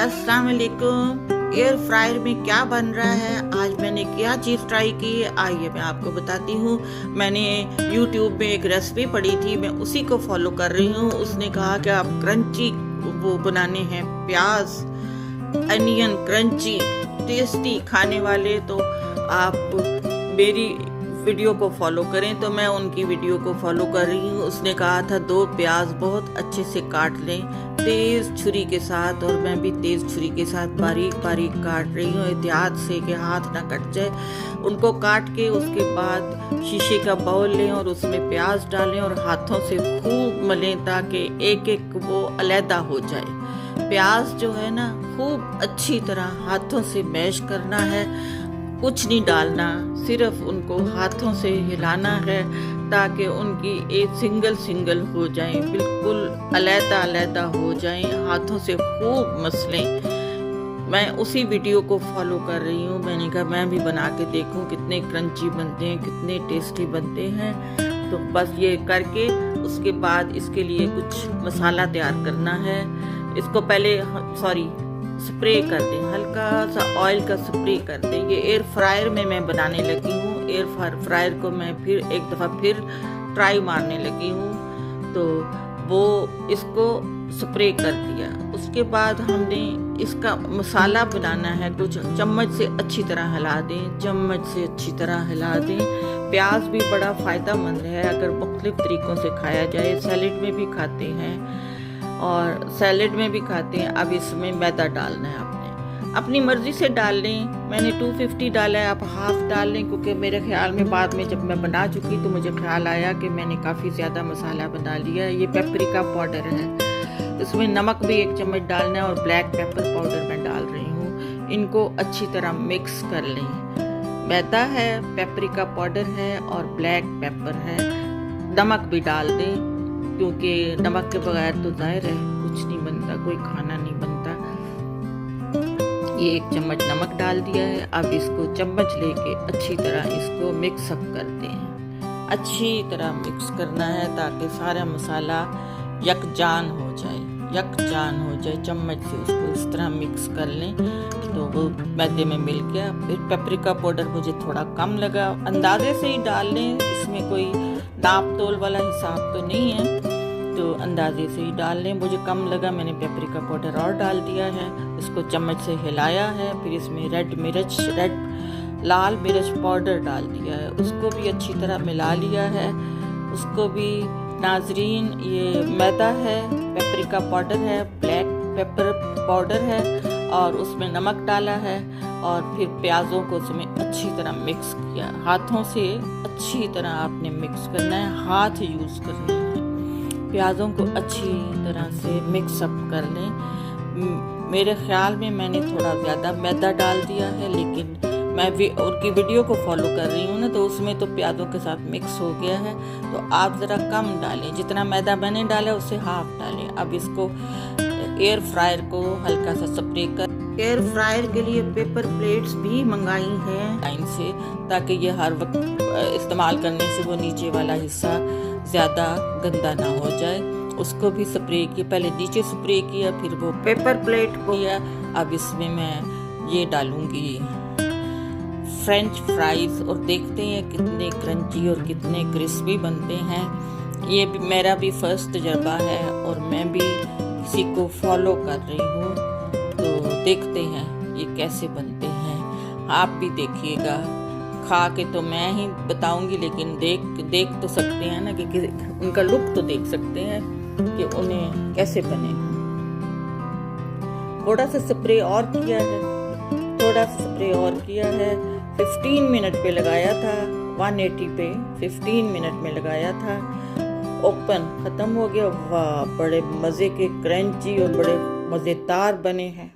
अस्सलाम वालेकुम। Air fryer में क्या बन रहा है, आज मैंने क्या चीज़ ट्राई की है, आइए मैं आपको बताती हूँ। मैंने यूट्यूब में एक रेसिपी पढ़ी थी, मैं उसी को फॉलो कर रही हूँ। उसने कहा कि आप क्रंची वो बनाने हैं, प्याज अनियन क्रंची टेस्टी खाने वाले, तो आप मेरी वीडियो को फॉलो करें। तो मैं उनकी वीडियो को फॉलो कर रही हूँ। उसने कहा था 2 प्याज बहुत अच्छे से काट लें तेज छुरी के साथ, और मैं भी तेज छुरी के साथ बारीक बारीक काट रही हूँ एहतियात से कि हाथ ना कट जाए। उनको काट के उसके बाद शीशे का बाउल लें और उसमें प्याज डालें और हाथों से खूब मलें ताकि एक एक वो अलहदा हो जाए। प्याज जो है ना, खूब अच्छी तरह हाथों से मैश करना है, कुछ नहीं डालना, सिर्फ उनको हाथों से हिलाना है ताकि उनकी एक सिंगल सिंगल हो जाएं, बिल्कुल अलहदा अलहदा हो जाएं। हाथों से खूब मसलें। मैं उसी वीडियो को फॉलो कर रही हूँ। मैंने कहा मैं भी बना के देखूँ कितने क्रंची बनते हैं, कितने टेस्टी बनते हैं। तो बस ये करके उसके बाद इसके लिए कुछ मसाला तैयार करना है। इसको पहले स्प्रे कर दें, हल्का सा ऑयल का स्प्रे कर दें। ये एयर फ्रायर में मैं बनाने लगी हूँ। एयर फ्रायर को मैं फिर एक दफ़ा फिर ट्राई मारने लगी हूँ, तो वो इसको स्प्रे कर दिया। उसके बाद हमने इसका मसाला बनाना है। कुछ चम्मच से अच्छी तरह हिला दें, चम्मच से अच्छी तरह हिला दें। प्याज भी बड़ा फ़ायदेमंद है अगर मुख्तलिफ तरीक़ों से खाया जाए। सैलेड में भी खाते हैं और सैलेड में भी खाते हैं। अब इसमें मैदा डालना है, आपने अपनी मर्ज़ी से डाल लें। मैंने 250 डाला है, आप हाफ़ डाल लें, क्योंकि मेरे ख्याल में बाद में जब मैं बना चुकी तो मुझे ख्याल आया कि मैंने काफ़ी ज़्यादा मसाला बना लिया। ये पेपरिका पाउडर है, इसमें नमक भी 1 चम्मच डालना है और ब्लैक पेपर पाउडर मैं डाल रही हूँ। इनको अच्छी तरह मिक्स कर लें। मैदा है, पेपरिका पाउडर है और ब्लैक पेपर है। नमक भी डाल दें, क्योंकि नमक के बगैर तो जाहिर है कुछ नहीं बनता, कोई खाना नहीं बनता। ये 1 चम्मच नमक डाल दिया है। अब इसको चम्मच लेके अच्छी तरह इसको मिक्स अप करते हैं। अच्छी तरह मिक्स करना है ताकि सारा मसाला यकजान हो जाए, यकजान हो जाए। चम्मच से उसको इस तरह मिक्स कर लें तो वो मैदे में मिल गया। फिर पेपरिका पाउडर मुझे थोड़ा कम लगा, अंदाजे से ही डाल लें, इसमें कोई नाप तोल वाला हिसाब तो नहीं है, तो अंदाजे से ही डाल लें। मुझे कम लगा, मैंने पेपरिका पाउडर और डाल दिया है। इसको चम्मच से हिलाया है। फिर इसमें लाल मिर्च पाउडर डाल दिया है, उसको भी अच्छी तरह मिला लिया है। उसको भी नाजरीन, ये मैदा है, पेपरिका पाउडर है, ब्लैक पेपर पाउडर है और उसमें नमक डाला है और फिर प्याज़ों को उसमें अच्छी तरह मिक्स किया। हाथों से अच्छी तरह आपने मिक्स करना है, हाथ यूज़ करने हैं। प्याज़ों को अच्छी तरह से मिक्स अप कर लें। मेरे ख्याल में मैंने थोड़ा ज़्यादा मैदा डाल दिया है, लेकिन मैं भी उनकी वीडियो को फॉलो कर रही हूँ ना, तो उसमें तो प्याज़ों के साथ मिक्स हो गया है। तो आप ज़रा कम डालें, जितना मैदा मैंने डाला उससे हाफ डालें। अब इसको एयर फ्रायर को हल्का सा स्प्रे कर, एयर फ्रायर के लिए पेपर प्लेट्स भी मंगाई हैं लाइन से, ताकि ये हर वक्त इस्तेमाल करने से वो नीचे वाला हिस्सा ज़्यादा गंदा ना हो जाए। उसको भी स्प्रे किया, पहले नीचे स्प्रे किया फिर वो पेपर प्लेट को किया। अब इसमें मैं ये डालूंगी फ्रेंच फ्राइज और देखते हैं कितने क्रंची और कितने क्रिस्पी बनते हैं। ये भी मेरा भी फर्स्ट तजर्बा है और मैं भी किसी को फॉलो कर रही हूँ, तो देखते हैं ये कैसे बनते हैं। आप भी देखिएगा। खा के तो मैं ही बताऊंगी, लेकिन देख तो सकते हैं ना कि उनका लुक तो देख सकते हैं कि उन्हें कैसे बने। थोड़ा सा स्प्रे और किया है, थोड़ा सा स्प्रे और किया है। 15 मिनट पे लगाया था, 180 पे 15 मिनट में लगाया था। ओपन ख़त्म हो गया। वाह, बड़े मज़े के क्रंची और बड़े मज़ेदार बने हैं।